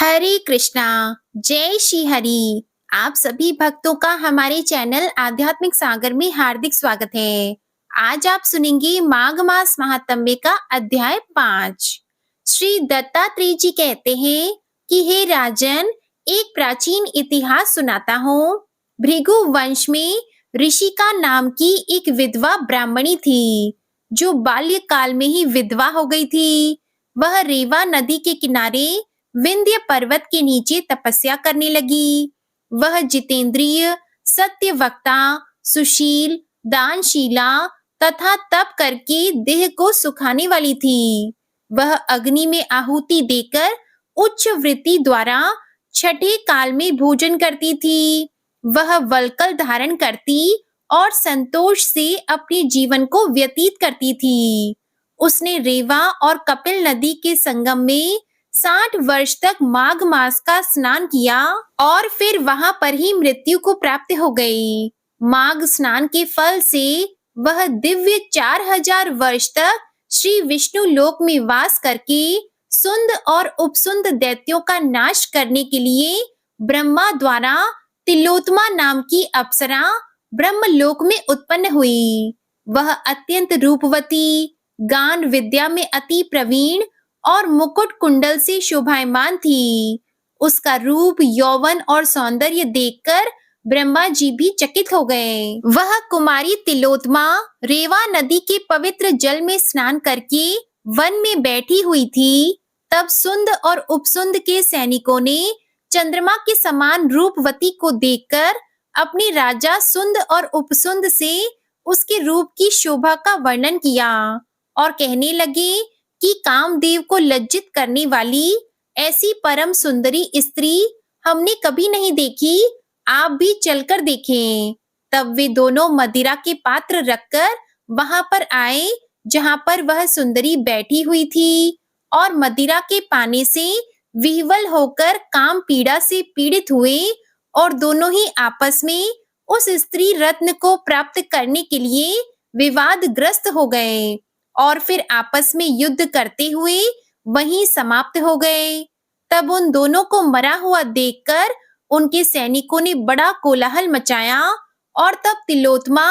हरे कृष्णा। जय श्री हरि। आप सभी भक्तों का हमारे चैनल आध्यात्मिक सागर में हार्दिक स्वागत है। आज आप सुनेंगे माघ मास महात्म्य का अध्याय 5। श्री दत्तात्रेय जी कहते हैं कि हे राजन, एक प्राचीन इतिहास सुनाता हूँ। भृगु वंश में ऋषिका नाम की एक विधवा ब्राह्मणी थी, जो बाल्यकाल में ही विधवा हो गई थी। वह रेवा नदी के किनारे विंध्य पर्वत के नीचे तपस्या करने लगी। वह जितेंद्रिय, सत्यवक्ता, सुशील, दानशीला तथा तप करके देह को सुखाने वाली थी। वह अग्नि में आहुति देकर उच्च वृत्ति द्वारा छठे काल में भोजन करती थी। वह वल्कल धारण करती और संतोष से अपने जीवन को व्यतीत करती थी। उसने रेवा और कपिल नदी के संगम में 60 वर्ष तक माघ मास का स्नान किया और फिर वहां पर ही मृत्यु को प्राप्त हो गई। माघ स्नान के फल से वह दिव्य 4000 वर्ष तक श्री विष्णु लोक में वास करके सुंद और उपसुंद दैत्यों का नाश करने के लिए ब्रह्मा द्वारा तिलोत्तमा नाम की अप्सरा ब्रह्मलोक में उत्पन्न हुई। वह अत्यंत रूपवती, गान विद्या में अति प्रवीण और मुकुट कुंडल से शोभायमान थी। उसका रूप, यौवन और सौंदर्य देखकर ब्रह्मा जी भी चकित हो गए। वह कुमारी तिलोत्तमा रेवा नदी के पवित्र जल में स्नान करके वन में बैठी हुई थी। तब सुंद और उपसुंद के सैनिकों ने चंद्रमा के समान रूपवती को देखकर अपने राजा सुंद और उपसुंद से उसके रूप की शोभा का वर्णन किया और कहने लगे कि कामदेव को लज्जित करने वाली ऐसी परम सुंदरी स्त्री हमने कभी नहीं देखी, आप भी चलकर देखें। तब वे दोनों मदिरा के पात्र रखकर वहां पर आए जहां पर वह सुंदरी बैठी हुई थी और मदिरा के पाने से विह्वल होकर काम पीड़ा से पीड़ित हुए और दोनों ही आपस में उस स्त्री रत्न को प्राप्त करने के लिए विवादग्रस्त हो गए और फिर आपस में युद्ध करते हुए वहीं समाप्त हो गए। तब उन दोनों को मरा हुआ देखकर उनके सैनिकों ने बड़ा कोलाहल मचाया और तब तिलोत्तमा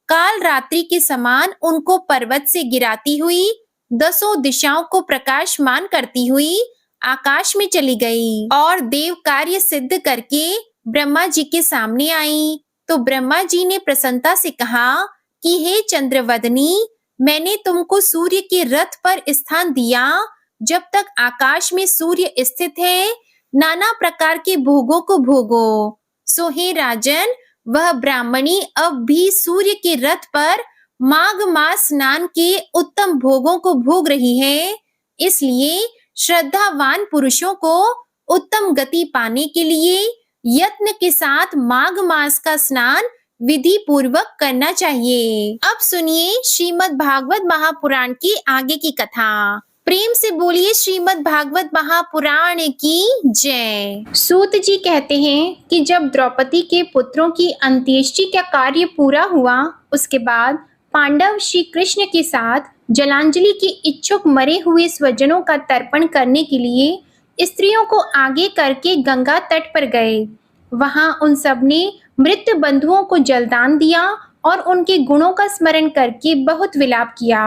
काल रात्रि के समान उनको पर्वत से गिराती हुई 10 दिशाओं को प्रकाशमान करती हुई आकाश में चली गई और देव कार्य सिद्ध करके ब्रह्मा जी के सामने आई। तो ब्रह्मा जी ने प्रसन्नता से कहा कि हे चंद्रवदनी, मैंने तुमको सूर्य के रथ पर स्थान दिया। जब तक आकाश में सूर्य स्थित है, नाना प्रकार के भोगों को भोगो। सो हे राजन, वह ब्राह्मणी अब भी सूर्य के रथ पर माघ मास स्नान के उत्तम भोगों को भोग रही है। इसलिए श्रद्धावान पुरुषों को उत्तम गति पाने के लिए यत्न के साथ माघ मास का स्नान विधि पूर्वक करना चाहिए। अब सुनिए श्रीमद् भागवत महापुराण की आगे की कथा। प्रेम से बोलिए श्रीमद् भागवत महापुराण की जय। सूत जी कहते हैं कि जब द्रौपदी के पुत्रों की अंत्येष्टि का कार्य पूरा हुआ, उसके बाद पांडव श्री कृष्ण के साथ जलांजलि के इच्छुक मरे हुए स्वजनों का तर्पण करने के लिए स्त्रियों को आगे करके गंगा तट पर गए। वहां उन सब ने मृत बंधुओं को जलदान दिया और उनके गुणों का स्मरण करके बहुत विलाप किया।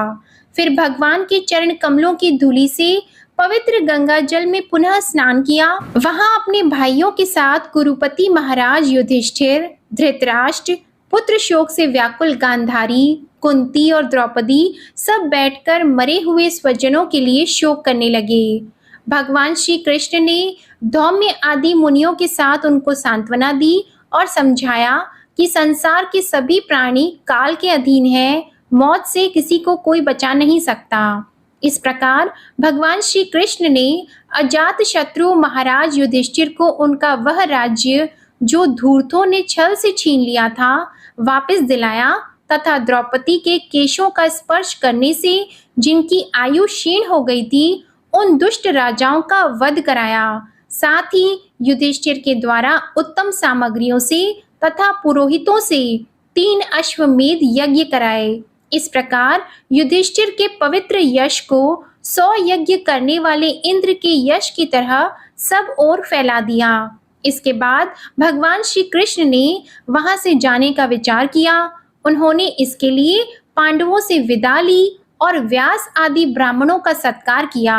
फिर भगवान के चरण कमलों की धूलि से पवित्र गंगा जल में पुनः स्नान किया। वहां अपने भाइयों के साथ कुरुपति महाराज युधिष्ठिर, धृतराष्ट्र, पुत्र शोक से व्याकुल गांधारी, कुंती और द्रौपदी सब बैठकर मरे हुए स्वजनों के लिए शोक करने लगे। भगवान श्री कृष्ण ने धौम्य आदि मुनियों के साथ उनको सांत्वना दी और समझाया कि संसार के सभी प्राणी काल के अधीन हैं, मौत से किसी को कोई बचा नहीं सकता। इस प्रकार भगवान श्री कृष्ण ने अजात शत्रु महाराज युधिष्ठिर को उनका वह राज्य जो धूर्तों ने छल से छीन लिया था वापस दिलाया तथा द्रौपदी के केशों का स्पर्श करने से जिनकी आयु क्षीण हो गई थी, उन दुष्ट राजाओं का वध कराया। साथ ही युधिष्ठिर के द्वारा उत्तम सामग्रियों से तथा पुरोहितों से 3 अश्वमेध यज्ञ कराए। इस प्रकार युधिष्ठिर के पवित्र यश को 100 यज्ञ करने वाले इंद्र के यश की तरह सब ओर फैला दिया। इसके बाद भगवान श्री कृष्ण ने वहां से जाने का विचार किया। उन्होंने इसके लिए पांडवों से विदा ली और व्यास आदि ब्राह्मणों का सत्कार किया।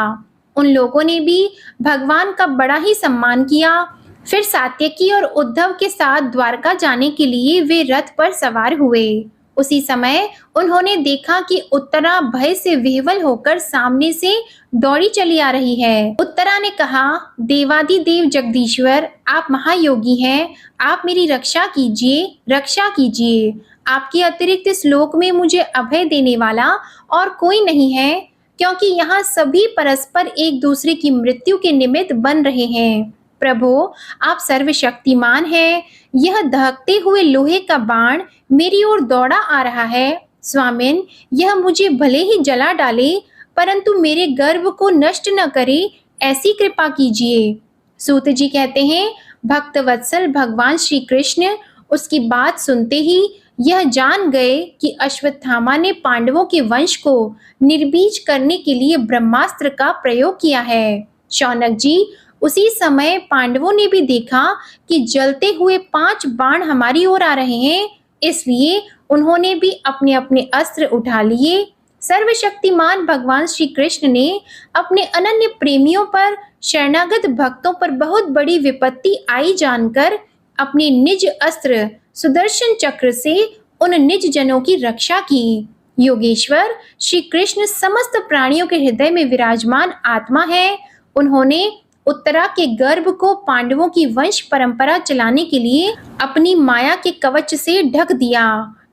उन लोगों ने भी भगवान का बड़ा ही सम्मान किया। फिर सात्यकी और उद्धव के साथ द्वारका जाने के लिए वे रथ पर सवार हुए। उसी समय उन्होंने देखा कि उत्तरा भय से विह्वल होकर सामने से दौड़ी चली आ रही है। उत्तरा ने कहा, देवादिदेव जगदीश्वर, आप महायोगी हैं, आप मेरी रक्षा कीजिए, रक्षा कीजिए। आपके अतिरिक्त इस लोक में मुझे अभय देने वाला और कोई नहीं है, क्योंकि यहाँ सभी परस्पर एक दूसरे की मृत्यु के निमित्त बन रहे हैं। प्रभु, आप सर्वशक्तिमान हैं। यह दहकते हुए लोहे का बाण मेरी ओर दौड़ा आ रहा है। स्वामिन, यह मुझे भले ही जला डाले, परंतु मेरे गर्भ को नष्ट न करे, ऐसी कृपा कीजिए। सूत जी कहते हैं, भक्त वत्सल भगवान श्री कृष्ण उसकी बात सुनते ही यह जान गए कि अश्वत्थामा ने पांडवों के वंश को निर्बीज करने के लिए ब्रह्मास्त्र का प्रयोग किया है। शौनक जी, उसी समय पांडवों ने भी देखा कि जलते हुए 5 बाण हमारी ओर आ रहे हैं, इसलिए उन्होंने भी अपने अपने अस्त्र उठा लिए। सर्वशक्तिमान भगवान श्री कृष्ण ने अपने अनन्य प्रेमियों पर, शरणागत भक्तों पर बहुत बड़ी विपत्ति आई जानकर अपने निज अस्त्र सुदर्शन चक्र से उन निज जनों की रक्षा की। योगेश्वर श्री कृष्ण समस्त प्राणियों के हृदय में विराजमान आत्मा है। उन्होंने उत्तरा के गर्भ को पांडवों की वंश परंपरा चलाने के लिए अपनी माया के कवच से ढक दिया।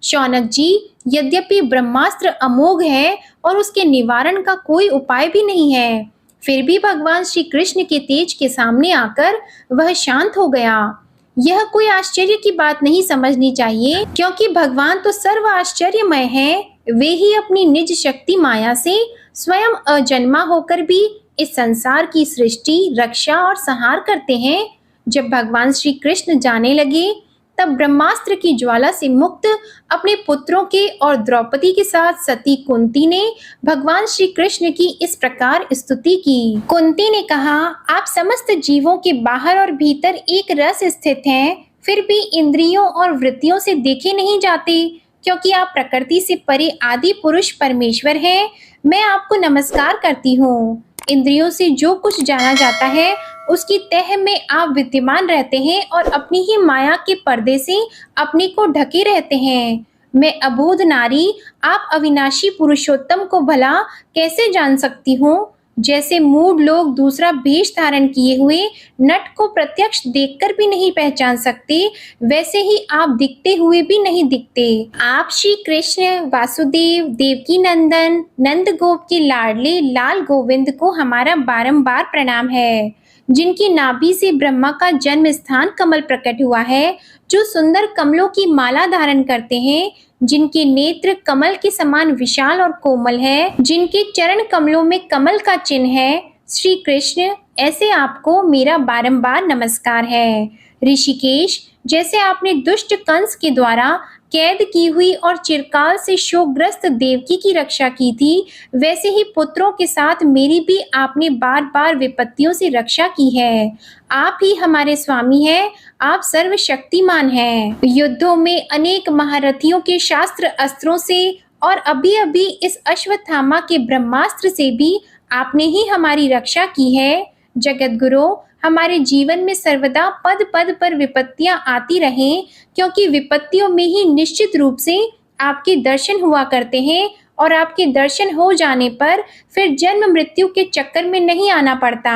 शौनक जी, यद्यपि ब्रह्मास्त्र अमोघ है और उसके निवारण का कोई उपाय भी नहीं है, फिर भी भगवान श्री कृष्ण के तेज के सामने आकर वह शांत हो गया। यह कोई आश्चर्य की बात नहीं समझनी चाहिए, क्योंकि भगवान तो सर्व आश्चर्यमय है। वे ही अपनी निज शक्ति माया से स्वयं अजन्मा होकर भी इस संसार की सृष्टि, रक्षा और संहार करते हैं। जब भगवान श्री कृष्ण जाने लगे, तब ब्रह्मास्त्र की ज्वाला से मुक्त अपने पुत्रों के और द्रौपदी के साथ सती कुंती ने भगवान श्री कृष्ण की इस प्रकार स्तुति की। कुंती ने कहा, आप समस्त जीवों के बाहर और भीतर एक रस स्थित हैं, फिर भी इंद्रियों और वृत्तियों से देखे नहीं जाते, क्योंकि आप प्रकृति से परे आदि पुरुष परमेश्वर हैं। मैं आपको नमस्कार करती हूँ। इंद्रियों से जो कुछ जाना जाता है, उसकी तह में आप विद्यमान रहते हैं और अपनी ही माया के पर्दे से अपने को ढके रहते हैं। मैं अबोध नारी, आप अविनाशी पुरुषोत्तम को भला कैसे जान सकती हूँ? जैसे मूढ़ लोग दूसरा भेष धारण किए हुए नट को प्रत्यक्ष देखकर भी नहीं पहचान सकते, वैसे ही आप दिखते हुए भी नहीं दिखते। आप श्री कृष्ण वासुदेव, देवकी नंदन, नंद गोप के लाडले लाल गोविंद को हमारा बारंबार प्रणाम है, जिनकी नाभि से ब्रह्मा का जन्म स्थान कमल प्रकट हुआ है, जो सुंदर कमलों की माला धारण करते हैं, जिनके नेत्र कमल के समान विशाल और कोमल है, जिनके चरण कमलों में कमल का चिन्ह है। श्री कृष्ण, ऐसे आपको मेरा बारंबार नमस्कार है। ऋषिकेश, जैसे आपने दुष्ट कंस के द्वारा कैद की हुई और चिरकाल से शोकग्रस्त देवकी की रक्षा की थी, वैसे ही पुत्रों के साथ मेरी भी आपने बार बार विपत्तियों से रक्षा की है। आप ही हमारे स्वामी हैं, आप सर्वशक्तिमान हैं। युद्धों में अनेक महारथियों के शास्त्र अस्त्रों से और अभी अभी इस अश्वत्थामा के ब्रह्मास्त्र से भी आपने ही हमारी रक्षा की है। जगत गुरु, हमारे जीवन में सर्वदा पद पद पर विपत्तियां आती रहें, क्योंकि विपत्तियों में ही निश्चित रूप से आपके दर्शन हुआ करते हैं और आपके दर्शन हो जाने पर फिर जन्म मृत्यु के चक्कर में नहीं आना पड़ता।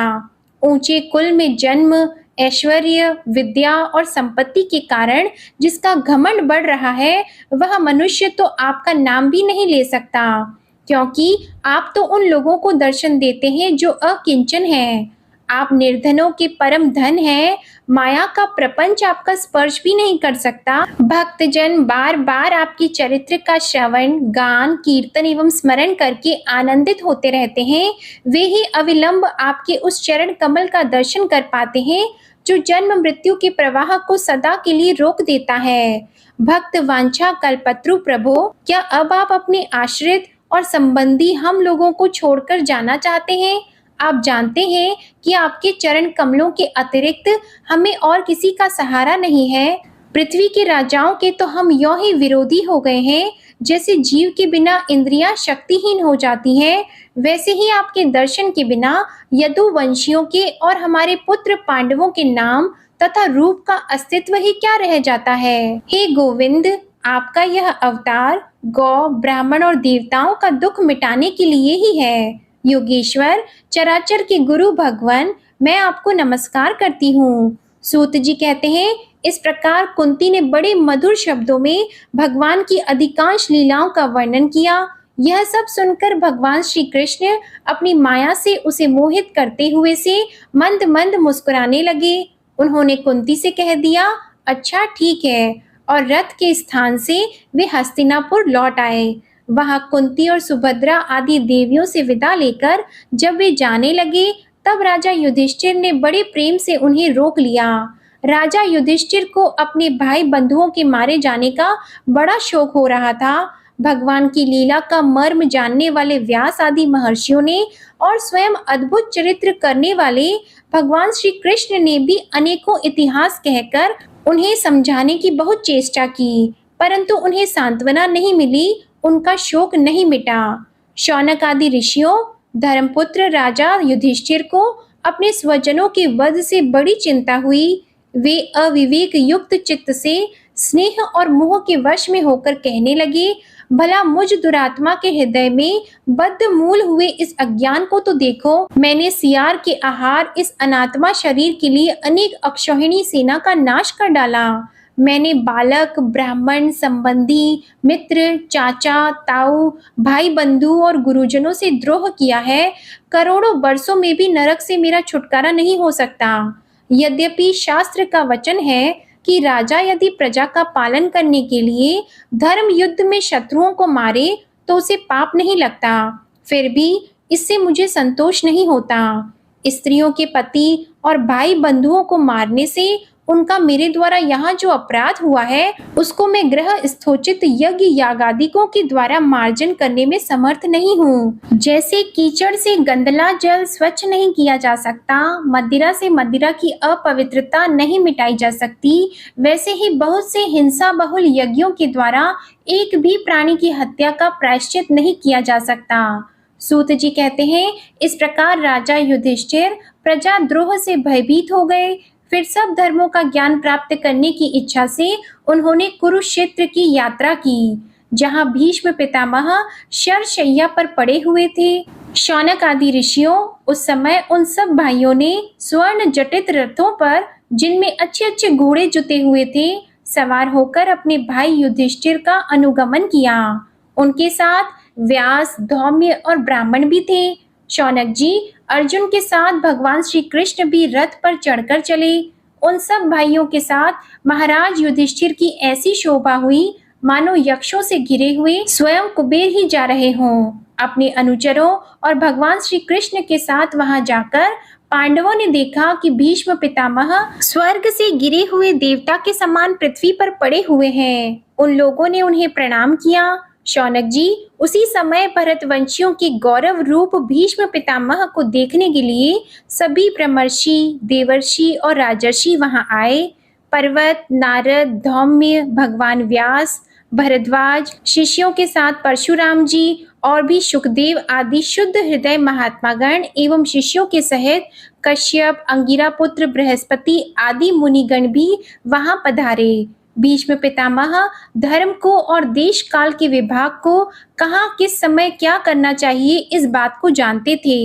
ऊंचे कुल में जन्म, ऐश्वर्य, विद्या और संपत्ति के कारण जिसका घमंड बढ़ रहा है, वह मनुष्य तो आपका नाम भी नहीं ले सकता, क्योंकि आप तो उन लोगों को दर्शन देते हैं जो अकिंचन हैं। आप निर्धनों के परम धन हैं। माया का प्रपंच आपका स्पर्श भी नहीं कर सकता। भक्तजन बार बार आपकी चरित्र का श्रवण, गान, कीर्तन एवं स्मरण करके आनंदित होते रहते हैं। वे ही अविलंब आपके उस चरण कमल का दर्शन कर पाते हैं, जो जन्म मृत्यु के प्रवाह को सदा के लिए रोक देता है। भक्त वांछा कल्पत्रु प्रभो, क्या अब आप अपने आश्रित और संबंधी हम लोगों को छोड़कर जाना चाहते हैं। आप जानते हैं कि आपके चरण कमलों के अतिरिक्त हमें और किसी का सहारा नहीं है। पृथ्वी के राजाओं के तो हम यों ही विरोधी हो गए हैं, जैसे जीव के बिना इंद्रियां शक्तिहीन हो जाती हैं, वैसे ही आपके दर्शन के बिना यदुवंशियों के और हमारे पुत्र पांडवों के नाम तथा रूप का अस्तित्व ही क्या रह जाता है। हे गोविंद, आपका यह अवतार गौ, ब्राह्मण और देवताओं का दुख मिटाने के लिए ही है। योगेश्वर, चराचर के गुरु भगवान, मैं आपको नमस्कार करती हूँ। सूत जी कहते हैं, इस प्रकार कुंती ने बड़े मधुर शब्दों में भगवान की अधिकांश लीलाओं का वर्णन किया। यह सब सुनकर भगवान श्री कृष्ण अपनी माया से उसे मोहित करते हुए से मंद मंद मुस्कुराने लगे। उन्होंने कुंती से कह दिया, अच्छा ठीक है, और रथ के स्थान से वे हस्तिनापुर लौट आए। वहां कुंती और सुभद्रा आदि देवियों से विदा लेकर जब वे जाने लगे, तब राजा युधिष्ठिर ने बड़े प्रेम से उन्हें रोक लिया। राजा युधिष्ठिर को अपने भाई बंधुओं के मारे जाने का बड़ा शौक हो रहा था। भगवान की लीला का मर्म जानने वाले व्यास आदि महर्षियों ने और स्वयं अद्भुत चरित्र करने वाले भगवान श्री कृष्ण ने भी अनेकों इतिहास कहकर उन्हें समझाने की बहुत चेष्टा की, परंतु उन्हें सांत्वना नहीं मिली, उनका शोक नहीं मिटा। शौनक आदि ऋषियों, धर्मपुत्र राजा युधिष्ठिर को अपने स्वजनों के वध से बड़ी चिंता हुई। वे अविवेक युक्त चित्त से स्नेह और मोह के वश में होकर कहने लगे, भला मुझ दुरात्मा के हृदय में बद्ध मूल हुए इस अज्ञान को तो देखो। मैंने सियार के आहार इस अनात्मा शरीर के लिए अनेक अक्षौहिणी सेना का नाश कर डाला। मैंने बालक, ब्राह्मण, संबंधी, मित्र, चाचा, ताऊ, भाई बंधु और गुरुजनों से द्रोह किया है। करोड़ों वर्षों में भी नरक से मेरा छुटकारा नहीं हो सकता। यद्यपि शास्त्र का वचन है कि राजा यदि प्रजा का पालन करने के लिए धर्म युद्ध में शत्रुओं को मारे तो उसे पाप नहीं लगता, फिर भी इससे मुझे संतोष नहीं होता। स्त्रियों के पति और भाई बंधुओं को मारने से उनका मेरे द्वारा यहाँ जो अपराध हुआ है, उसको मैं ग्रह स्थोचित यज्ञ यागादिकों के द्वारा मार्जन करने में समर्थ नहीं हूँ। जैसे कीचड़ से गंदला जल स्वच्छ नहीं किया जा सकता, मदिरा से मदिरा की अपवित्रता नहीं मिटाई जा सकती, वैसे ही बहुत से हिंसा बहुल यज्ञों के द्वारा एक भी प्राणी की हत्या का प्रायश्चित नहीं किया जा सकता। सूत जी कहते हैं, इस प्रकार राजा युधिष्ठिर प्रजा द्रोह से भयभीत हो गए। फिर सब धर्मों का ज्ञान प्राप्त करने की इच्छा से उन्होंने कुरुक्षेत्र की यात्रा की, जहां भीष्म पितामह शरशैया पर पड़े हुए थे। शौनक आदि ऋषियों, उस समय उन सब भाइयों ने स्वर्ण जटित रथों पर, जिनमें अच्छे अच्छे घोड़े जुते हुए थे, सवार होकर अपने भाई युधिष्ठिर का अनुगमन किया। उनके साथ व्यास, धौम्य और ब्राह्मण भी थे। शौनक जी, अर्जुन के साथ भगवान श्री कृष्ण भी रथ पर चढ़कर चले। उन सब भाइयों के साथ महाराज युधिष्ठिर की ऐसी शोभा हुई मानो यक्षों से घिरे हुए स्वयं कुबेर ही जा रहे हों। अपने अनुचरों और भगवान श्री कृष्ण के साथ वहां जाकर पांडवों ने देखा कि भीष्म पितामह स्वर्ग से गिरे हुए देवता के समान पृथ्वी पर पड़े हुए हैं। उन लोगों ने उन्हें प्रणाम किया। शौनक जी, उसी समय भरतवंशियों के गौरव रूप भीष्म पितामह को देखने के लिए सभी ब्रह्मर्षि, देवर्षि और राजर्षि वहां आए। पर्वत, नारद, धौम्य, भगवान व्यास, भरद्वाज, शिष्यों के साथ परशुराम जी और भी सुखदेव आदि शुद्ध हृदय महात्मागण एवं शिष्यों के सहित कश्यप, अंगिरा पुत्र बृहस्पति आदि मुनिगण भी वहां पधारे। भीष्म पितामह धर्म को और देश काल के विभाग को कहाँ किस समय क्या करना चाहिए इस बात को जानते थे।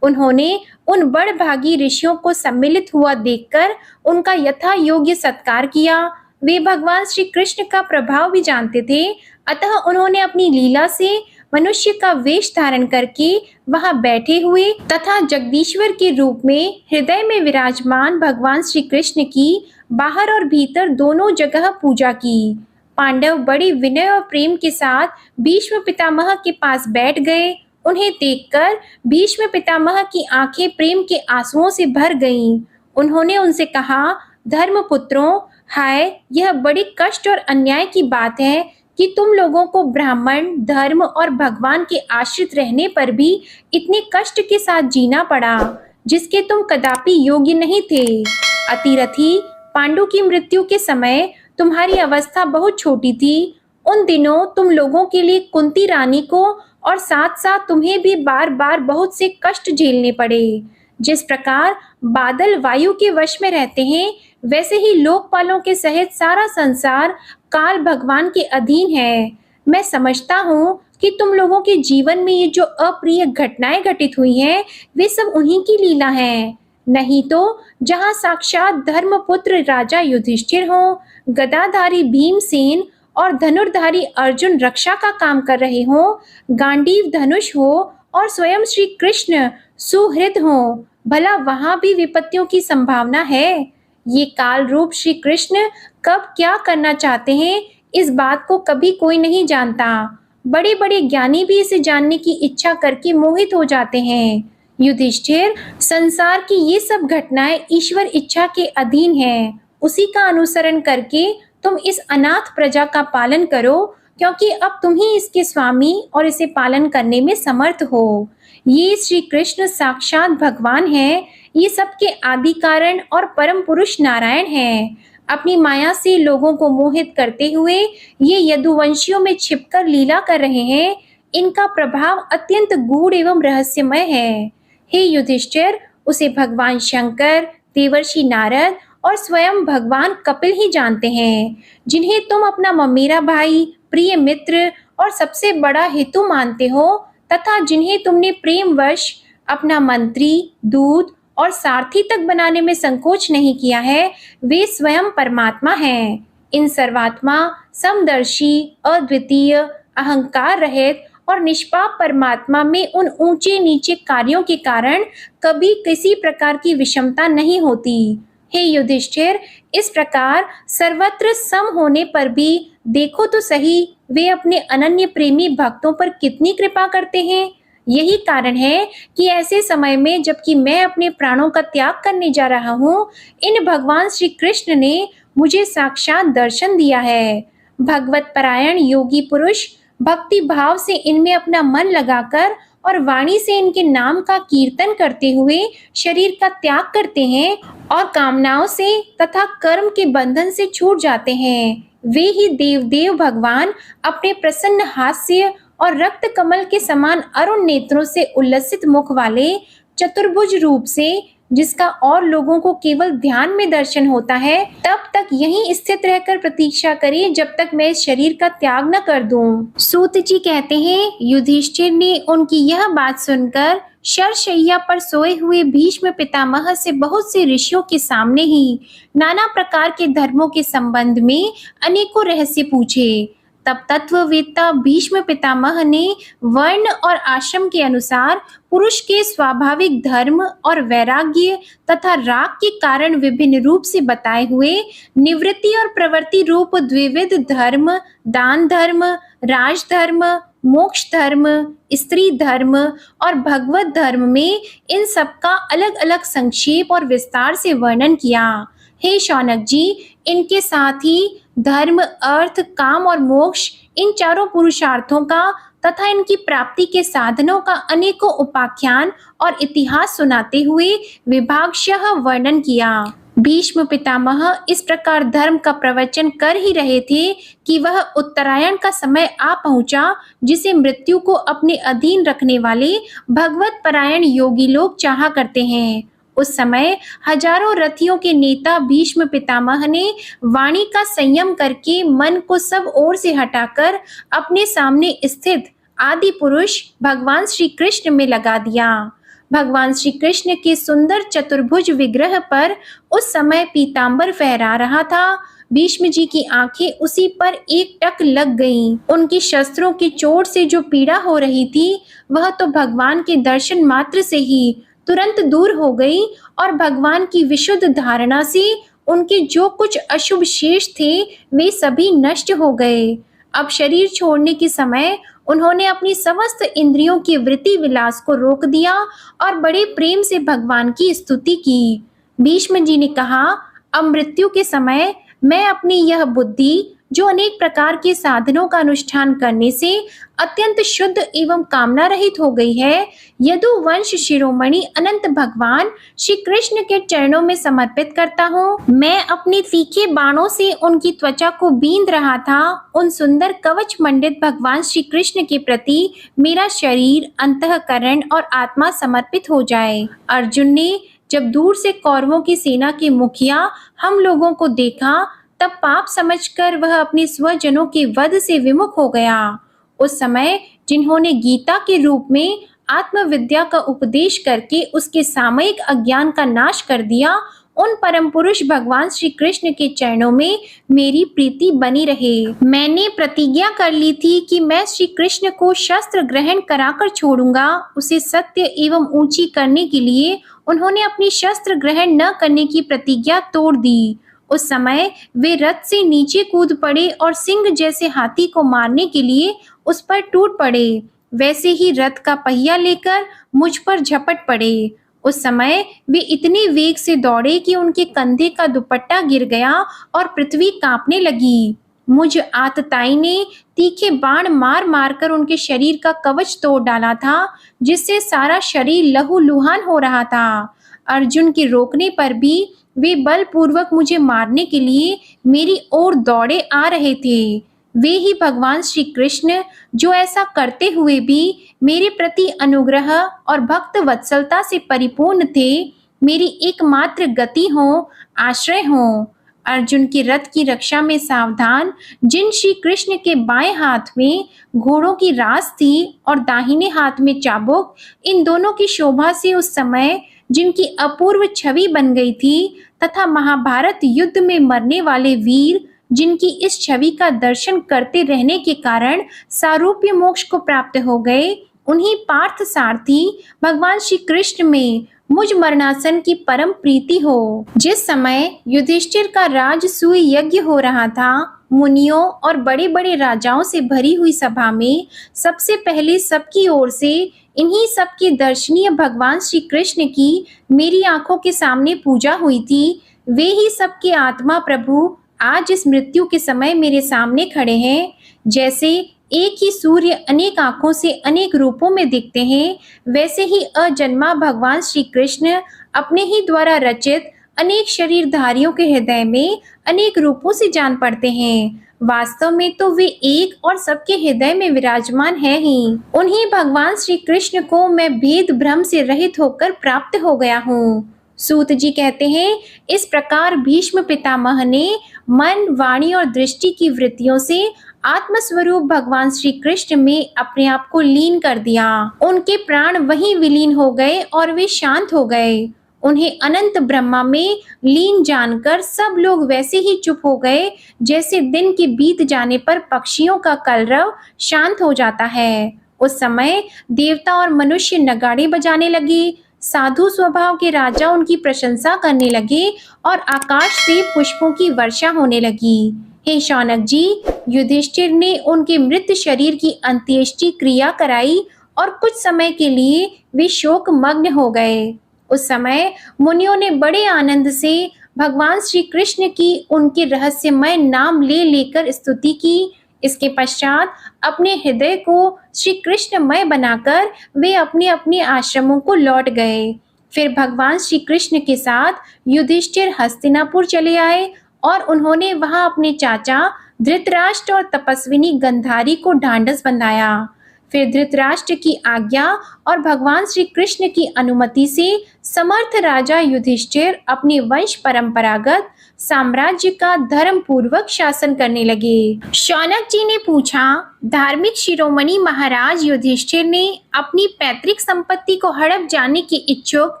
उन्होंने उन बड़भागी ऋषियों को सम्मिलित हुआ देखकर उनका यथा योग्य सत्कार किया। वे भगवान श्री कृष्ण का प्रभाव भी जानते थे, अतः उन्होंने अपनी लीला से मनुष्य का वेश धारण करके वहां बैठे हुए तथा जगदीश्वर के रूप में हृदय में विराजमान भगवान श्री कृष्ण की बाहर और भीतर दोनों जगह पूजा की। पांडव बड़े विनय और प्रेम के साथ भीष्म पितामह के पास बैठ गए। उन्हें देखकर भीष्म पितामह की आंखें प्रेम के आंसुओं से भर गईं। उन्होंने उनसे कहा, धर्मपुत्रों, हाय, यह बड़ी कष्ट और अन्याय की बात है कि तुम लोगों को ब्राह्मण धर्म और भगवान के आश्रित रहने पर भी इतने कष्ट के साथ जीना पड़ा, जिसके तुम कदापि योग्य नहीं थे। अतिरथी पांडु की मृत्यु के समय तुम्हारी अवस्था बहुत छोटी थी। उन दिनों तुम लोगों के लिए कुंती रानी को और साथ-साथ तुम्हें भी बार-बार बहुत से कष्ट झेलने पड़े। जिस प्रकार बादल वायु के वश में रहते हैं, वैसे ही लोकपालों के सहित सारा संसार काल भगवान के अधीन है। मैं समझता हूँ कि तुम लोगों के जीवन में ये जो अप्रिय घटनाएं घटित हुई हैं, वे सब उन्हीं की लीला है। नहीं तो जहाँ साक्षात धर्मपुत्र राजा युधिष्ठिर हो, गदाधारी भीमसेन और धनुर्धारी अर्जुन रक्षा का काम कर रहे हो, गांडीव धनुष हो और स्वयं श्री कृष्ण सुहृद हो, भला वहां भी विपत्तियों की संभावना है। ये काल रूप श्री कृष्ण कब क्या करना चाहते हैं, इस बात को कभी कोई नहीं जानता। बड़े बड़े ज्ञानी भी इसे जानने की इच्छा करके मोहित हो जाते हैं। युधिष्ठिर, संसार की ये सब घटनाएं ईश्वर इच्छा के अधीन है। उसी का अनुसरण करके तुम इस अनाथ प्रजा का पालन करो, क्योंकि अब तुम ही इसके स्वामी और इसे पालन करने में समर्थ हो। ये श्री कृष्ण साक्षात भगवान है। ये सबके आदि कारण और परम पुरुष नारायण हैं। अपनी माया से लोगों को मोहित करते हुए ये यदुवंशियों में छिपकर लीला कर रहे हैं। इनका प्रभाव अत्यंत गूढ़ एवं रहस्यमय है। हे युधिष्ठिर, उसे भगवान शंकर, देवर्षि नारद और स्वयं भगवान कपिल ही जानते हैं, जिन्हें तुम अपना ममेरा भाई, प्रिय मित्र और सबसे बड़ा हेतु मानते हो, तथा जिन्हें तुमने प्रेमवश अपना मंत्री, दूत और सारथी तक बनाने में संकोच नहीं किया है, वे स्वयं परमात्मा हैं। इन सर्वात्मा, समदर्शी, अद्वितीय, अहंकार रहित और निष्पाप परमात्मा में उन ऊंचे नीचे कार्यों के कारण कभी किसी प्रकार की विषमता नहीं होती। हे युधिष्ठिर, इस प्रकार सर्वत्र सम होने पर भी देखो तो सही, वे अपने अनन्य प्रेमी भक्तों पर कितनी कृपा करते हैं। यही कारण है कि ऐसे समय में जबकि मैं अपने प्राणों का त्याग करने जा रहा हूँ, इन भगवान श्री कृष्ण ने मुझे साक्षात दर्शन दिया है। भगवत परायण योगी पुरुष भक्ति भाव से इनमें अपना मन लगाकर और वाणी से इनके नाम का कीर्तन करते हुए शरीर का त्याग करते हैं और कामनाओं से तथा कर्म के बंधन से छूट जाते हैं। वे ही देव भगवान अपने प्रसन्न हास्य और रक्त कमल के समान अरुण नेत्रों से उल्लसित मुख वाले चतुर्भुज रूप से, जिसका और लोगों को केवल ध्यान में दर्शन होता है, तब तक यहीं स्थित रहकर प्रतीक्षा करें जब तक मैं इस शरीर का त्याग न कर दूं। सूत जी कहते हैं, युधिष्ठिर ने उनकी यह बात सुनकर शरशैया पर सोए हुए भीष्म पितामह से बहुत से ऋषियों के सामने ही नाना प्रकार के धर्मों के संबंध में अनेकों रहस्य पूछे। तब तत्ववेत्ता भीष्म पितामह ने वर्ण और आश्रम के अनुसार पुरुष के स्वाभाविक धर्म और वैराग्य तथा राग के कारण विभिन्न रूप से बताए हुए निवृत्ति और प्रवृत्ति रूप द्विविध धर्म, दान धर्म, राजधर्म, मोक्ष धर्म, स्त्री धर्म और भगवत धर्म में इन सबका अलग अलग संक्षेप और विस्तार से वर्णन किया। हे शौनक जी, इनके साथ ही धर्म, अर्थ, काम और मोक्ष, इन चारों पुरुषार्थों का तथा इनकी प्राप्ति के साधनों का अनेकों उपाख्यान और इतिहास सुनाते हुए विभागशः वर्णन किया। भीष्म पितामह इस प्रकार धर्म का प्रवचन कर ही रहे थे कि वह उत्तरायण का समय आ पहुंचा, जिसे मृत्यु को अपने अधीन रखने वाले भगवत परायण योगी लोग चाहा करते हैं। उस समय हजारों रथियों के नेता भीष्म पितामह ने वाणी का संयम करके मन को सब ओर से हटाकर अपने सामने स्थित आदि पुरुष भगवान श्री कृष्ण में लगा दिया। भगवान श्री कृष्ण के सुंदर चतुर्भुज विग्रह पर उस समय पीतांबर फहरा रहा था। भीष्म जी की आंखें उसी पर एक टक लग गईं। उनकी शस्त्रों की चोट से जो पीड़ा हो रही थी, वह तो भगवान के दर्शन मात्र से ही तुरंत दूर हो गई और भगवान की विशुद्ध धारणा से उनके जो कुछ अशुभ शेष थे, वे सभी नष्ट हो गए। अब शरीर छोड़ने के समय उन्होंने अपनी समस्त इंद्रियों की वृत्ति विलास को रोक दिया और बड़े प्रेम से भगवान की स्तुति की। भीष्म जी ने कहा, अब मृत्यु के समय मैं अपनी यह बुद्धि जो अनेक प्रकार के साधनों का अनुष्ठान करने से अत्यंत शुद्ध एवं कामना रहित हो गई है, यदुवंश शिरोमणि अनंत भगवान श्री कृष्ण के चरणों में समर्पित करता हूँ। मैं अपने तीखे बाणों से उनकी त्वचा को बींध रहा था। उन सुंदर कवच मंडित भगवान श्री कृष्ण के प्रति मेरा शरीर, अंतःकरण और आत्मा समर्पित हो जाए। अर्जुन ने जब दूर से कौरवों की सेना के मुखिया हम लोगों को देखा, तब पाप समझकर वह अपने स्वजनों के वध से विमुख हो गया। उस समय जिन्होंने गीता के रूप में आत्मविद्या का उपदेश करके उसके सामयिक अज्ञान का नाश कर दिया, उन परम पुरुष भगवान श्री कृष्ण के चरणों में मेरी प्रीति बनी रहे। मैंने प्रतिज्ञा कर ली थी कि मैं श्री कृष्ण को शस्त्र ग्रहण कराकर छोड़ूंगा। उसे सत्य एवं ऊंची करने के लिए उन्होंने अपनी शस्त्र ग्रहण न करने की प्रतिज्ञा तोड़ दी। उस समय वे रथ से नीचे कूद पड़े और सिंह जैसे हाथी को मारने के लिए उस पर टूट पड़े। वैसे ही रथ का पहिया लेकर मुझ पर झपट पड़े। उस समय वे इतने वेग से दौड़े कि उनके कंधे का दुपट्टा गिर गया और पृथ्वी कांपने लगी। मुझ आतताई ने तीखे बाण मार मारकर उनके शरीर का कवच तोड़ डाला था, जिससे सारा शरीर लहूलुहान हो रहा था। अर्जुन के रोकने पर भी वे बलपूर्वक मुझे मारने के लिए मेरी ओर दौड़े आ रहे थे। वे ही भगवान श्री कृष्ण जो ऐसा करते हुए भी मेरे प्रति अनुग्रह और भक्त वत्सलता से परिपूर्ण थे, मेरी एकमात्र गति हो, आश्रय हो। अर्जुन के रथ की रक्षा में सावधान जिन श्री कृष्ण के बाएं हाथ में घोड़ों की रास थी और दाहिने हाथ में चाबुक, इन दोनों की शोभा से उस समय जिनकी अपूर्व छवि बन गई थी, तथा महाभारत युद्ध में मरने वाले वीर जिनकी इस छवि का दर्शन करते रहने के कारण सारूप्य मोक्ष को प्राप्त हो गए, उन्हीं पार्थ सारथी भगवान श्री कृष्ण में मुझ मरणासन की परम प्रीति हो। जिस समय युधिष्ठिर का राजसूय यज्ञ हो रहा था, मुनियों और बड़े बड़े राजाओं से भरी हुई सभा में सबसे पहले सबकी ओर से इन्हीं सबके दर्शनीय भगवान श्री कृष्ण की मेरी आंखों के सामने पूजा हुई थी। वे ही सबके आत्मा प्रभु आज इस मृत्यु के समय मेरे सामने खड़े हैं। जैसे एक ही सूर्य अनेक आंखों से अनेक रूपों में दिखते हैं, वैसे ही अजन्मा भगवान श्री कृष्ण अपने ही द्वारा रचित अनेक शरीरधारियों के हृदय में अनेक रूपों से जान पड़ते हैं। वास्तव में तो वे एक और सबके हृदय में विराजमान है ही। उन्हीं भगवान श्री कृष्ण को मैं भेद भ्रम से रहित होकर प्राप्त हो गया हूँ। सूत जी कहते हैं, इस प्रकार भीष्म पितामह ने मन, वाणी और दृष्टि की वृत्तियों से आत्मस्वरूप भगवान श्री कृष्ण में अपने आप को लीन कर दिया। उनके प्राण वहीं विलीन हो गए और वे शांत हो गए। उन्हें अनंत ब्रह्मा में लीन जानकर सब लोग वैसे ही चुप हो गए, जैसे दिन के बीत जाने पर पक्षियों का कलरव शांत हो जाता है। उस समय देवता और मनुष्य नगाड़े बजाने लगे, साधु स्वभाव के राजा उनकी प्रशंसा करने लगे और आकाश से पुष्पों की वर्षा होने लगी। हे शौनक जी, युधिष्ठिर ने उनके मृत शरीर की अंत्येष्टि क्रिया कराई और कुछ समय के लिए वे शोक मग्न हो गए। उस समय मुनियों ने बड़े आनंद से भगवान श्री कृष्ण की उनके रहस्यमय नाम ले लेकर स्तुति की। इसके पश्चात अपने हृदय को श्री कृष्णमय बनाकर वे अपने अपने आश्रमों को लौट गए। फिर भगवान श्री कृष्ण के साथ युधिष्ठिर हस्तिनापुर चले आए और उन्होंने वहां अपने चाचा धृतराष्ट्र और तपस्विनी गंधारी को ढांढस बंधाया। फिर धृतराष्ट्र की आज्ञा और भगवान श्री कृष्ण की अनुमति से समर्थ राजा युधिष्ठिर अपने वंश परंपरागत साम्राज्य का धर्म पूर्वक शासन करने लगे। शौनक जी ने पूछा, धार्मिक शिरोमणि महाराज युधिष्ठिर ने अपनी पैतृक संपत्ति को हड़प जाने के इच्छुक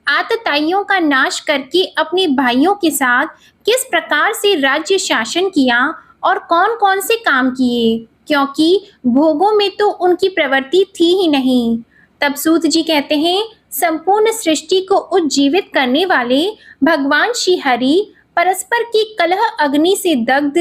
आतताइयों का नाश करके अपने भाइयों के साथ किस प्रकार से राज्य शासन किया और कौन कौन से काम किए, क्योंकि भोगों में तो उनकी प्रवृत्ति थी ही नहीं। तब सूत जी कहते हैं, संपूर्ण सृष्टि को उज्जीवित करने वाले भगवान श्री हरि परस्पर की कलह अग्नि से दग्ध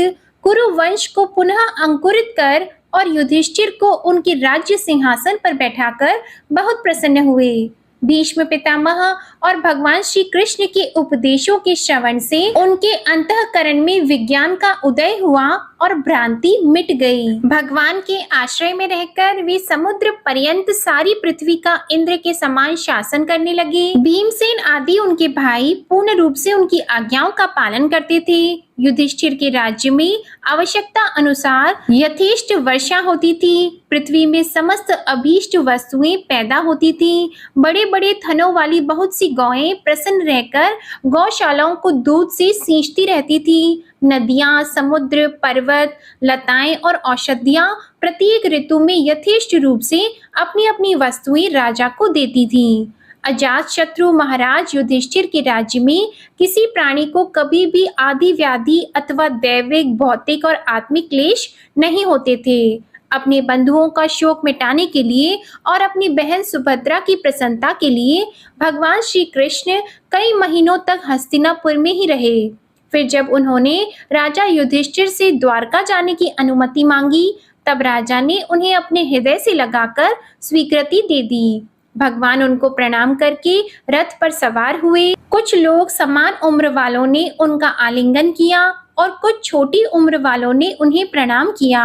कुरु वंश को पुनः अंकुरित कर और युधिष्ठिर को उनके राज्य सिंहासन पर बैठाकर बहुत प्रसन्न हुए। भीष्म पितामह और भगवान श्री कृष्ण के उपदेशों के श्रवण से उनके अंतःकरण में विज्ञान का उदय हुआ और भ्रांति मिट गई। भगवान के आश्रय में रहकर वे समुद्र पर्यंत सारी पृथ्वी का इंद्र के समान शासन करने लगे। भीमसेन आदि उनके भाई पूर्ण रूप से उनकी आज्ञाओं का पालन करते थे। युधिष्ठिर के राज्य में आवश्यकता अनुसार यथेष्ट वर्षा होती थी। पृथ्वी में समस्त अभीष्ट वस्तुएं पैदा होती थी। बड़े बड़े थनों वाली बहुत सी गौएं प्रसन्न रहकर गौशालाओं को दूध से सींचती रहती थी। नदियां, समुद्र, पर्वत, लताएं और औषधियां प्रत्येक ऋतु में यथेष्ट रूप से अपनी अपनी वस्तुएं राजा को देती थीं। अजातशत्रु महाराज युधिष्ठिर के राज्य में किसी प्राणी को कभी भी आदि व्याधि अथवा दैविक, भौतिक और आत्मिक क्लेश नहीं होते थे। अपने बंधुओं का शोक मिटाने के लिए और अपनी बहन सुभद्रा की प्रसन्नता के लिए भगवान श्री कृष्ण कई महीनों तक हस्तिनापुर में ही रहे। फिर जब उन्होंने राजा युधिष्ठिर से द्वारका जाने की अनुमति मांगी, तब राजा ने उन्हें अपने हृदय से लगाकर स्वीकृति दे दी। भगवान उनको प्रणाम करके रथ पर सवार हुए। कुछ लोग समान उम्र वालों ने उनका आलिंगन किया और कुछ छोटी उम्र वालों ने उन्हें प्रणाम किया।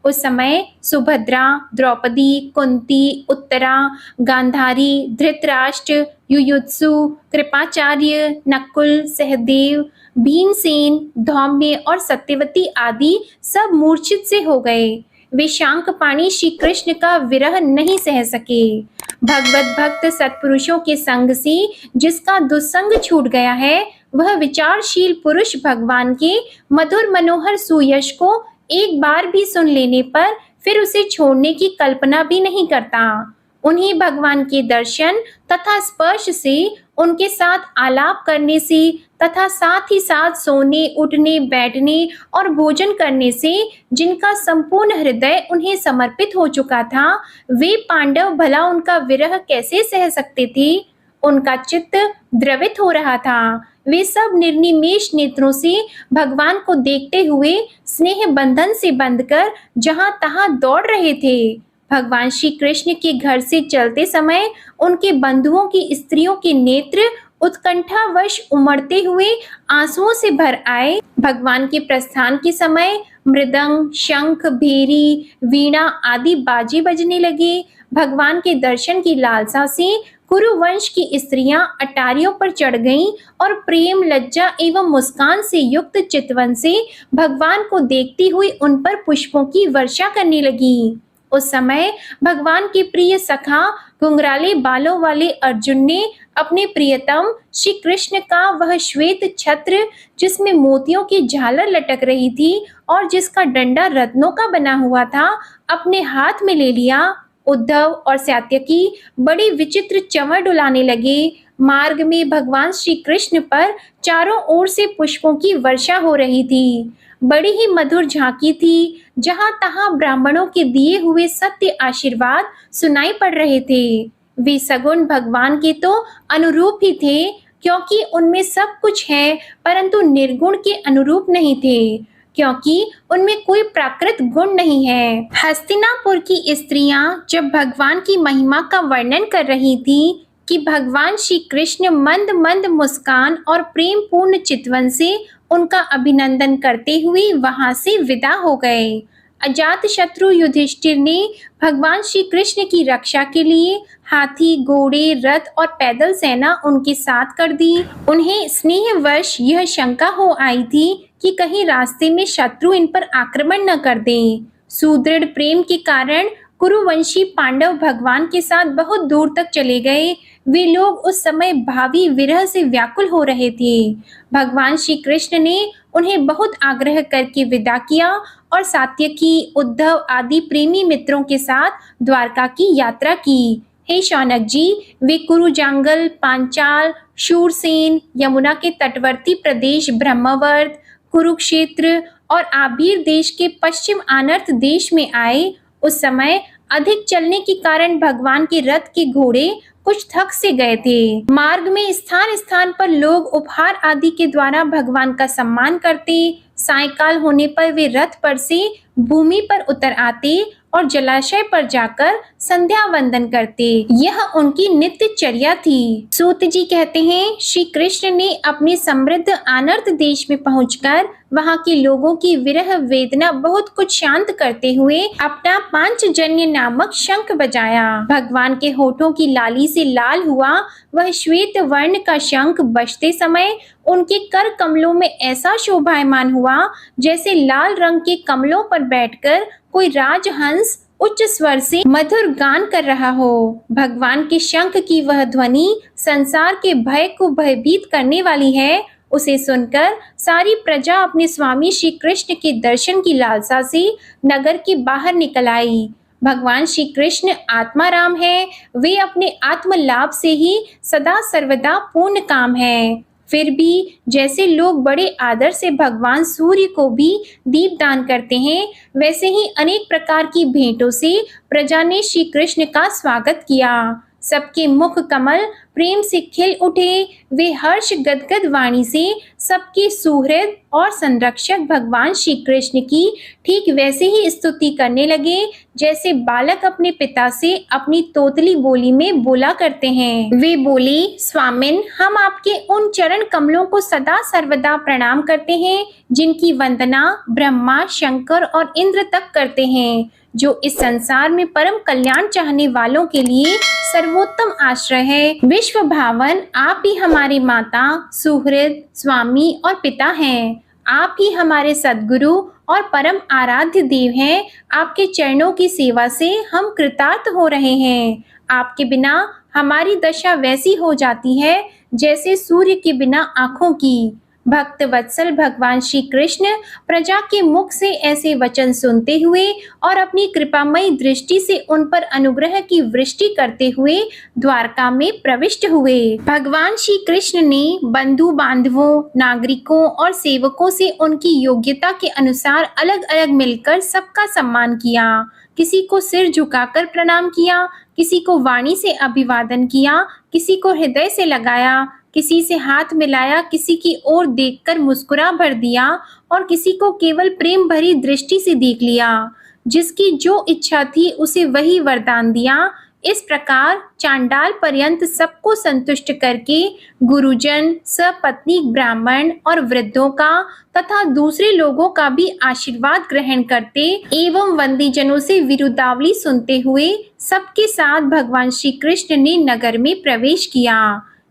उस समय सुभद्रा, द्रौपदी, कुंती, उत्तरा, गांधारी, धृतराष्ट्र, युयुत्सु, कृपाचार्य, नकुल, सहदेव, भीमसेन, धौम्य और सत्यवती आदि सब मूर्छित से हो गए। वे शांकपाणी श्री कृष्ण का विरह नहीं सह सके। भगवत भक्त सत्पुरुषों के संग से जिसका दुस्संग छूट गया है, वह विचारशील पुरुष भगवान के मधुर मनोहर सुयश को एक बार भी सुन लेने पर फिर उसे छोड़ने की कल्पना भी नहीं करता। उन्हें भगवान के दर्शन तथा स्पर्श से, उनके साथ आलाप करने से तथा साथ ही साथ सोने, उठने, बैठने और भोजन करने से जिनका संपूर्ण हृदय उन्हें समर्पित हो चुका था, वे पांडव भला उनका विरह कैसे सह सकते थे। उनका चित्त द्रवित हो रहा था। वे सब निर्निमेष नेत्रों से भगवान को देखते हुए स्नेह बंधन से बंधकर जहां तहां दौड़ रहे थे। भगवान श्री कृष्ण के घर से चलते समय उनके बंधुओं की स्त्रियों के नेत्र उत्कंठावश उमड़ते हुए आंसुओं से भर आए। भगवान के प्रस्थान के समय मृदंग, शंख, भेरी, वीणा आदि बाजे बजने लगे। भगवान के दर्शन की लालसा से कुरुवंश की स्त्रियां अटारियों पर चढ़ गईं और प्रेम, लज्जा एवं मुस्कान से युक्त चितवन से भगवान को देखती हुई उन पर पुष्पों की वर्षा करने लगी। उस समय भगवान के प्रिय सखा घुंघराले बालों वाले अर्जुन ने अपने प्रियतम श्री कृष्ण का वह श्वेत छत्र, जिसमें मोतियों की झालर लटक रही थी और जिसका डंडा रत्नों का बना हुआ था, अपने हाथ में ले लिया। उद्धव और सात्यकी बड़ी विचित्र चंवर डुलाने लगे। मार्ग में भगवान श्री कृष्ण पर चारों ओर से पुष्पों की वर्षा हो रही थी। बड़ी ही मधुर झांकी थी। जहां तहां ब्राह्मणों के दिए हुए सत्य आशीर्वाद सुनाई पड़ रहे थे। वे सगुण भगवान के तो अनुरूप ही थे, क्योंकि उनमें सब कुछ है, परंतु निर्गुण के अनुरूप नहीं थे, क्योंकि उनमें कोई प्राकृत गुण नहीं है। हस्तिनापुर की स्त्रियां जब भगवान की महिमा का वर्णन कर रही थी कि भगवान श्री कृष्ण मंद मंद मुस्कान और प्रेम पूर्ण चितवन से उनका अभिनंदन करते हुए वहां से विदा हो गए। अजातशत्रु युधिष्ठिर ने भगवान श्री कृष्ण की रक्षा के लिए हाथी, घोड़े, रथ और पैदल सेना उनके साथ कर दी। उन्हें स्नेहवश यह शंका हो आई थी कि कहीं रास्ते में शत्रु इन पर आक्रमण न कर दें। सुदृढ़ प्रेम के कारण कुरुवंशी पांडव भगवान के साथ बहुत दूर तक चले गए। वे लोग उस समय भावी विरह से व्याकुल हो रहे थे। भगवान श्री कृष्ण ने उन्हें बहुत आग्रह करके विदा किया और सात्यकी, उद्धव आदि प्रेमी मित्रों के साथ द्वारका की यात्रा की। हे शौनक जी, वे कुरुजांगल, पांचाल, शूरसेन, यमुना के तटवर्ती प्रदेश ब्रह्मावर्त, कुरुक्षेत्र और आबीर देश के पश्चिम आनर्त देश में आए। उस समय अधिक चलने के कारण भगवान के रथ के घोड़े कुछ थक से गए थे। मार्ग में स्थान स्थान पर लोग उपहार आदि के द्वारा भगवान का सम्मान करते। सायंकाल होने पर वे रथ पर से भूमि पर उतर आते और जलाशय पर जाकर संध्या वंदन करते। यह उनकी नित्यचर्या थी। सूत जी कहते हैं, श्री कृष्ण ने अपने समृद्ध अनर्त देश में पहुंचकर वहां के लोगों की विरह वेदना बहुत कुछ शांत करते हुए अपना पांचजन्य नामक शंख बजाया। भगवान के होठों की लाली से लाल हुआ वह श्वेत वर्ण का शंख बजते समय उनके कर कमलों में ऐसा शोभायमान हुआ जैसे लाल रंग के कमलों पर बैठकर कोई राजहंस उच्च स्वर से मधुर गान कर रहा हो। भगवान के शंख की वह ध्वनि संसार के भय को भयभीत करने वाली है। उसे सुनकर सारी प्रजा अपने स्वामी श्री कृष्ण के दर्शन की लालसा से नगर के बाहर निकल आई। भगवान श्री कृष्ण आत्माराम है, वे अपने आत्म लाभ से ही सदा सर्वदा पूर्ण काम है। फिर भी जैसे लोग बड़े आदर से भगवान सूर्य को भी दीप दान करते हैं, वैसे ही अनेक प्रकार की भेंटों से प्रजा ने श्री कृष्ण का स्वागत किया। सबके मुख कमल प्रेम से खिल उठे। वे हर्ष गदगद वाणी से सबके सुहृद और संरक्षक भगवान श्री कृष्ण की ठीक वैसे ही स्तुति करने लगे जैसे बालक अपने पिता से अपनी तोतली बोली में बोला करते हैं। वे बोले, स्वामिन, हम आपके उन चरण कमलों को सदा सर्वदा प्रणाम करते हैं जिनकी वंदना ब्रह्मा, शंकर और इंद्र तक करते हैं, जो इस संसार में परम कल्याण चाहने वालों के लिए सर्वोत्तम आश्रय है। विश्व भावन आप ही हमारी माता, सुहृद, स्वामी और पिता हैं। आप ही हमारे सद्गुरु और परम आराध्य देव हैं। आपके चरणों की सेवा से हम कृतार्थ हो रहे हैं। आपके बिना हमारी दशा वैसी हो जाती है जैसे सूर्य के बिना आंखों की। भक्त वत्सल भगवान श्री कृष्ण प्रजा के मुख से ऐसे वचन सुनते हुए और अपनी कृपामयी दृष्टि से उन पर अनुग्रह की वृष्टि करते हुए द्वारका में प्रविष्ट हुए। भगवान श्री कृष्ण ने बंधु बांधवों, नागरिकों और सेवकों से उनकी योग्यता के अनुसार अलग अलग मिलकर सबका सम्मान किया। किसी को सिर झुकाकर प्रणाम किया, किसी को वाणी से अभिवादन किया, किसी को हृदय से लगाया, किसी से हाथ मिलाया, किसी की ओर देखकर मुस्कुरा भर दिया और किसी को केवल प्रेम भरी दृष्टि से देख लिया। जिसकी जो इच्छा थी उसे वही वरदान दिया। इस प्रकार चांडाल पर्यंत सबको संतुष्ट करके गुरुजन, सपत्नीक ब्राह्मण और वृद्धों का तथा दूसरे लोगों का भी आशीर्वाद ग्रहण करते एवं वंदीजनों से विरुदावली सुनते हुए सबके साथ भगवान श्री कृष्ण ने नगर में प्रवेश किया।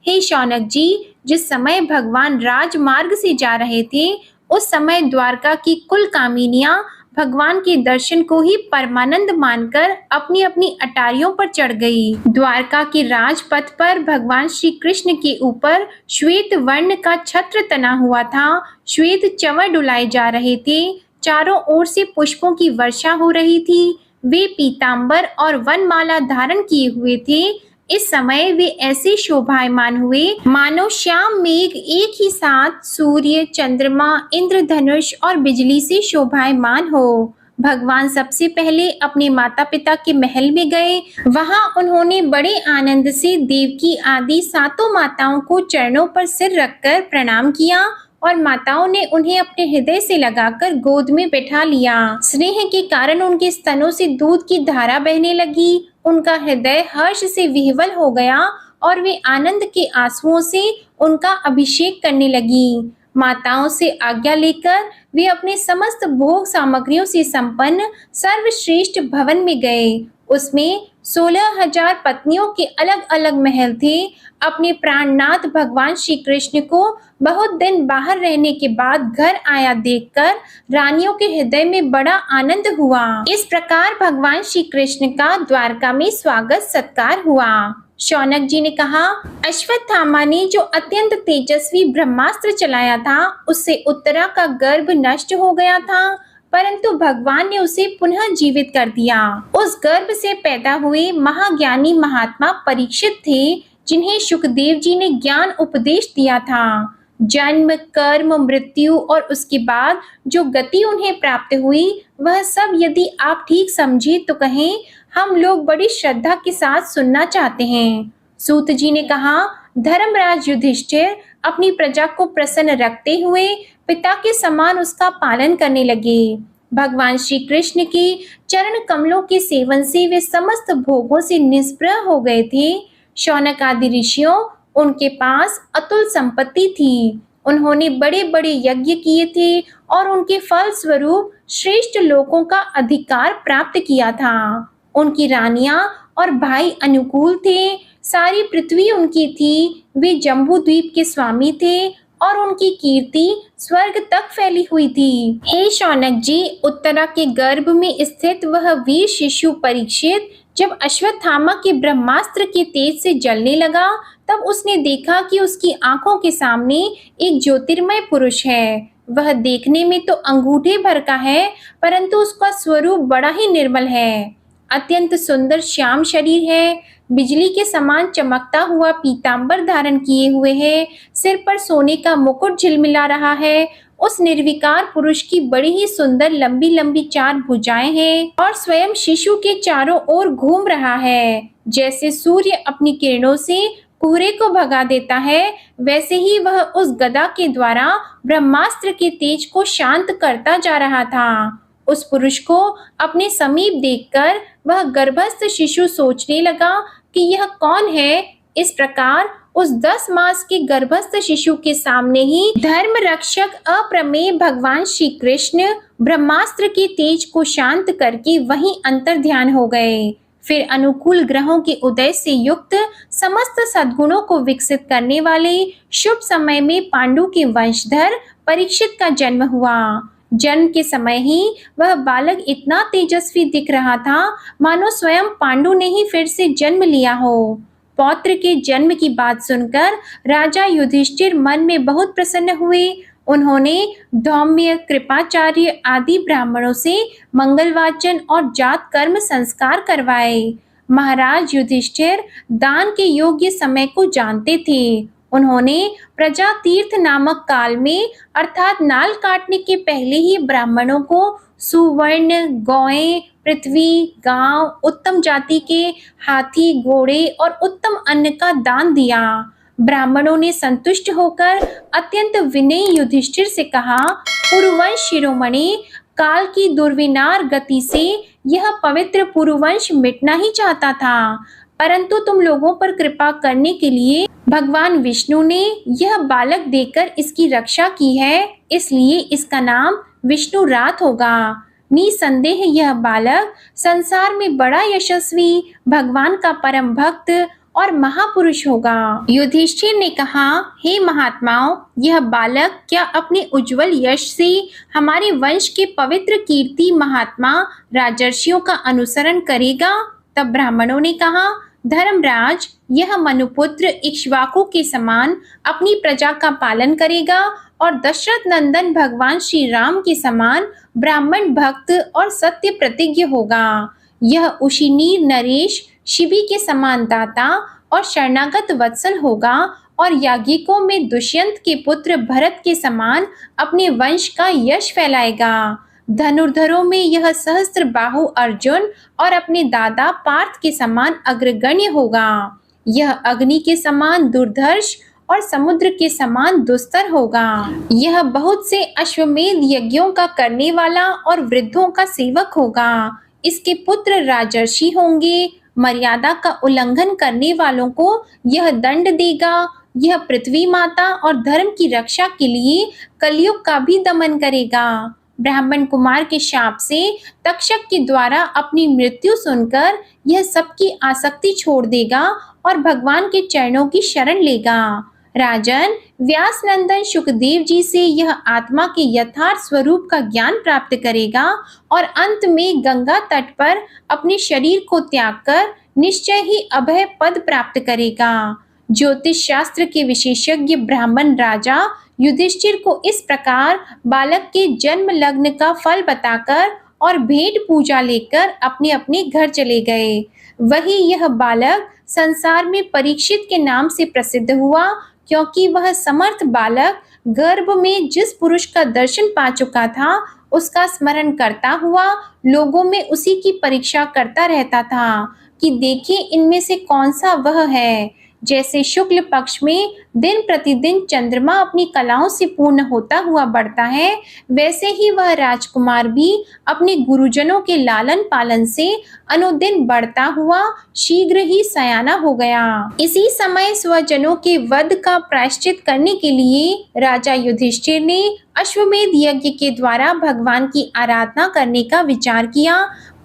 हे शौनक जी, जिस समय भगवान राजमार्ग से जा रहे थे उस समय द्वारका की कुल कामिनियां भगवान के दर्शन को ही परमानंद मानकर अपनी अपनी अटारियों पर चढ़ गई। द्वारका के राजपथ पर भगवान श्री कृष्ण के ऊपर श्वेत वर्ण का छत्र तना हुआ था। श्वेत चंवर डुलाए जा रहे थे। चारों ओर से पुष्पों की वर्षा हो रही थी। वे पीतांबर और वनमाला धारण किए हुए थे। इस समय वे ऐसे शोभायमान हुए मानो श्याम मेघ एक ही साथ सूर्य, चंद्रमा, इंद्रधनुष और बिजली से शोभायमान हो। भगवान सबसे पहले अपने माता पिता के महल में गए। वहां उन्होंने बड़े आनंद से देवकी आदि सातों माताओं को चरणों पर सिर रखकर प्रणाम किया और माताओं ने उन्हें अपने हृदय से लगाकर गोद में बैठा लिया। स्नेह के कारण उनके स्तनों से दूध की धारा बहने लगी। उनका हृदय हर्ष से विह्वल हो गया और वे आनंद के आंसुओं से उनका अभिषेक करने लगी। माताओं से आज्ञा लेकर वे अपने समस्त भोग सामग्रियों से संपन्न सर्वश्रेष्ठ भवन में गए। उसमें 16,000 पत्नियों के अलग अलग महल थे। अपने प्राणनाथ भगवान श्री कृष्ण को बहुत दिन बाहर रहने के बाद घर आया देखकर रानियों के हृदय में बड़ा आनंद हुआ। इस प्रकार भगवान श्री कृष्ण का द्वारका में स्वागत सत्कार हुआ। शौनक जी ने कहा, अश्वत्थामा ने जो अत्यंत तेजस्वी ब्रह्मास्त्र चलाया था उससे उत्तरा का गर्भ नष्ट हो गया था, परंतु भगवान ने उसे पुनः जीवित कर दिया। उस गर्भ से पैदा हुए महाज्ञानी महात्मा परीक्षित थे, जिन्हें शुकदेव जी ने ज्ञान उपदेश दिया था। जन्म, कर्म, मृत्यु और उसके बाद जो गति उन्हें प्राप्त हुई वह सब यदि आप ठीक समझे तो कहें, हम लोग बड़ी श्रद्धा के साथ सुनना चाहते हैं। सूत जी ने कहा, धर्मराज युधिष्ठिर अपनी प्रजा को प्रसन्न रखते हुए पिता के समान उसका पालन करने लगे। भगवान श्री कृष्ण के चरण कमलों के सेवन से वे समस्त भोगों से निष्प्रह हो गए थे। शौनक आदि ऋषियों, उनके पास अतुल संपत्ति थी। उन्होंने बड़े-बड़े यज्ञ किए थे और उनके फल स्वरूप श्रेष्ठ लोकों का अधिकार प्राप्त किया था। उनकी रानियां और भाई अनुकूल थे। सारी पृथ्वी उनकी थी। वे जम्बू द्वीप के स्वामी थे और उनकी कीर्ति स्वर्ग तक फैली हुई थी। हे शौनक जी, उत्तरा के गर्भ में स्थित वह वीर शिशु परीक्षित जब अश्वत्थामा के ब्रह्मास्त्र के तेज से जलने लगा, तब उसने देखा कि उसकी आंखों के सामने एक ज्योतिर्मय पुरुष है। वह देखने में तो अंगूठे भर का है, परंतु उसका स्वरूप बड़ा ही निर्मल है। अत्यंत सुंदर श्याम शरीर है, बिजली के समान चमकता हुआ पीतांबर धारण किए हुए है, सिर पर सोने का मुकुट झिलमिला रहा है। उस निर्विकार पुरुष की बड़ी ही सुंदर लंबी लंबी 4 भुजाएं हैं और स्वयं शिशु के चारों ओर घूम रहा है। जैसे सूर्य अपनी किरणों से कोहरे को भगा देता है, वैसे ही वह उस गदा के द्वारा ब्रह्मास्त्र के तेज को शांत करता जा रहा था। उस पुरुष को अपने समीप देखकर वह गर्भस्थ शिशु सोचने लगा कि यह कौन है। इस प्रकार उस 10 मास के गर्भस्थ शिशु के सामने ही धर्म रक्षक अप्रमेय भगवान श्री कृष्ण ब्रह्मास्त्र के तेज को शांत करके वहीं अंतर ध्यान हो गए। फिर अनुकूल ग्रहों के उदय से युक्त समस्त सद्गुणों को विकसित करने वाले शुभ समय में पांडु के वंशधर परीक्षित का जन्म हुआ। जन्म के समय ही वह बालक इतना तेजस्वी दिख रहा था, मानो स्वयं पांडु ने ही फिर से जन्म लिया हो। पौत्र के जन्म की बात सुनकर राजा युधिष्ठिर मन में बहुत प्रसन्न हुए। उन्होंने धौम्य, कृपाचार्य आदि ब्राह्मणों से मंगलवाचन और जात कर्म संस्कार करवाए। महाराज युधिष्ठिर दान के योग्य समय को जानते थे। उन्होंने प्रजा तीर्थ नामक काल में अर्थात नाल काटने के पहले ही ब्राह्मणों को सुवर्ण, गौएं, पृथ्वी, गांव, उत्तम जाति के हाथी, घोड़े और उत्तम अन्न का दान दिया। ब्राह्मणों ने संतुष्ट होकर अत्यंत विनयी युधिष्ठिर से कहा, पुरुवंश शिरोमणि, काल की दुर्विनार गति से यह पवित्र पुरुवंश मिटना ही चाहता था, परंतु तुम लोगों पर कृपा करने के लिए भगवान विष्णु ने यह बालक देकर इसकी रक्षा की है, इसलिए इसका नाम विष्णु रात होगा। निसंदेह यह बालक संसार में बड़ा यशस्वी, भगवान का परम भक्त और महापुरुष होगा। युधिष्ठिर ने कहा, हे महात्माओं, यह बालक क्या अपने उज्जवल यश से हमारे वंश के पवित्र कीर्ति महात्मा राजर्षियों का अनुसरण करेगा? तब ब्राह्मणों ने कहा, धर्मराज, यह मनुपुत्र इक्ष्वाकु के समान अपनी प्रजा का पालन करेगा और दशरथ नंदन भगवान श्री राम के समान ब्राह्मण भक्त और सत्य प्रतिज्ञ होगा। यह उशिनीर नरेश शिबी के समान दाता और शरणागत वत्सल होगा और याज्ञिकों में दुष्यंत के पुत्र भरत के समान अपने वंश का यश फैलाएगा। धनुर्धरों में यह सहस्त्र बाहु अर्जुन और अपने दादा पार्थ के समान अग्रगण्य होगा। यह अग्नि के समान दुर्धर्ष और समुद्र के समान दुस्तर होगा। यह बहुत से अश्वमेध यज्ञों का करने वाला और वृद्धों का सेवक होगा। इसके पुत्र राजर्षि होंगे। मर्यादा का उल्लंघन करने वालों को यह दंड देगा। यह पृथ्वी माता और धर्म की रक्षा के लिए कलयुग का भी दमन करेगा। ब्राह्मण कुमार के शाप से तक्षक के द्वारा अपनी मृत्यु सुनकर यह सबकी आसक्ति छोड़ देगा और भगवान के चरणों की शरण लेगा। राजन, व्यास नंदन सुखदेव जी से यह आत्मा के यथार्थ स्वरूप का ज्ञान प्राप्त करेगा और अंत में गंगा तट पर अपने शरीर को त्याग कर निश्चय ही अभय पद प्राप्त करेगा। ज्योतिष शास्त्र के विशेषज्ञ ब्राह्मण राजा युधिष्ठिर को इस प्रकार बालक के जन्म लग्न का फल बताकर और भेंट पूजा लेकर अपने अपने घर चले गए। वही यह बालक संसार में परीक्षित के नाम से प्रसिद्ध हुआ, क्योंकि वह समर्थ बालक गर्भ में जिस पुरुष का दर्शन पा चुका था, उसका स्मरण करता हुआ लोगों में उसी की परीक्षा करता रहता था कि देखें इनमें से कौन सा वह है जैसे शुक्ल पक्ष में दिन प्रतिदिन चंद्रमा अपनी कलाओं से पूर्ण होता हुआ बढ़ता है, वैसे ही वह राजकुमार भी अपने गुरुजनों के लालन पालन से अनुदिन बढ़ता हुआ शीघ्र ही सयाना हो गया। इसी समय स्वजनों के वध का प्रायश्चित करने के लिए राजा युधिष्ठिर ने अश्वमेध यज्ञ के द्वारा भगवान की आराधना करने का विचार किया,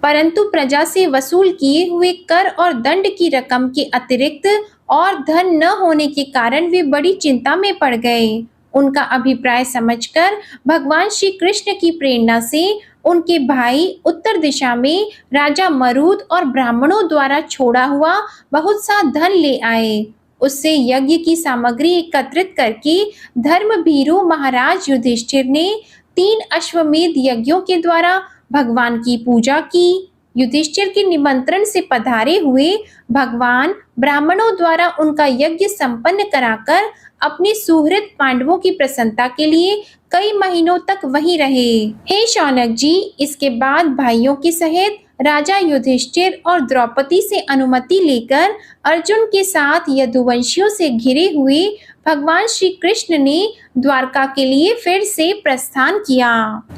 परंतु प्रजा से वसूल किए हुए कर और दंड की रकम के अतिरिक्त और धन न होने के कारण वे बड़ी चिंता में पड़ गए। उनका अभिप्राय समझकर भगवान श्री कृष्ण की प्रेरणा से उनके भाई उत्तर दिशा में राजा मरुद और ब्राह्मणों द्वारा छोड़ा हुआ बहुत सा धन ले आए। उससे यज्ञ की सामग्री एकत्रित करके धर्मभीरु महाराज युधिष्ठिर ने 3 अश्वमेध यज्ञों के द्वारा भगवान की पूजा की। युधिष्ठिर के निमंत्रण से पधारे हुए भगवान ब्राह्मणों द्वारा उनका यज्ञ संपन्न कराकर अपने सुहृद पांडवों की प्रसन्नता के लिए कई महीनों तक वहीं रहे। हे शौनक जी, इसके बाद भाइयों के सहित राजा युधिष्ठिर और द्रौपदी से अनुमति लेकर अर्जुन के साथ यदुवंशियों से घिरे हुए भगवान श्री कृष्ण ने द्वारका के लिए फिर से प्रस्थान किया।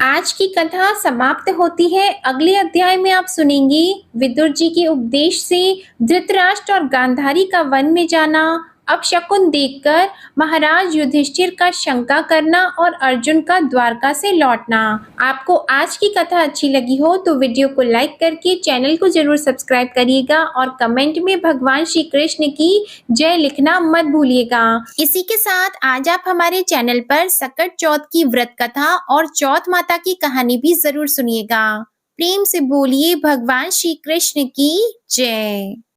आज की कथा समाप्त होती है। अगले अध्याय में आप सुनेंगे विदुर जी के उपदेश से धृतराष्ट्र और गांधारी का वन में जाना, अपशकुन देखकर महाराज युधिष्ठिर का शंका करना और अर्जुन का द्वारका से लौटना। आपको आज की कथा अच्छी लगी हो तो वीडियो को लाइक करके चैनल को जरूर सब्सक्राइब करिएगा और कमेंट में भगवान श्री कृष्ण की जय लिखना मत भूलिएगा। इसी के साथ आज आप हमारे चैनल पर सकट चौथ की व्रत कथा और चौथ माता की कहानी भी जरूर सुनिएगा। प्रेम से बोलिए भगवान श्री कृष्ण की जय।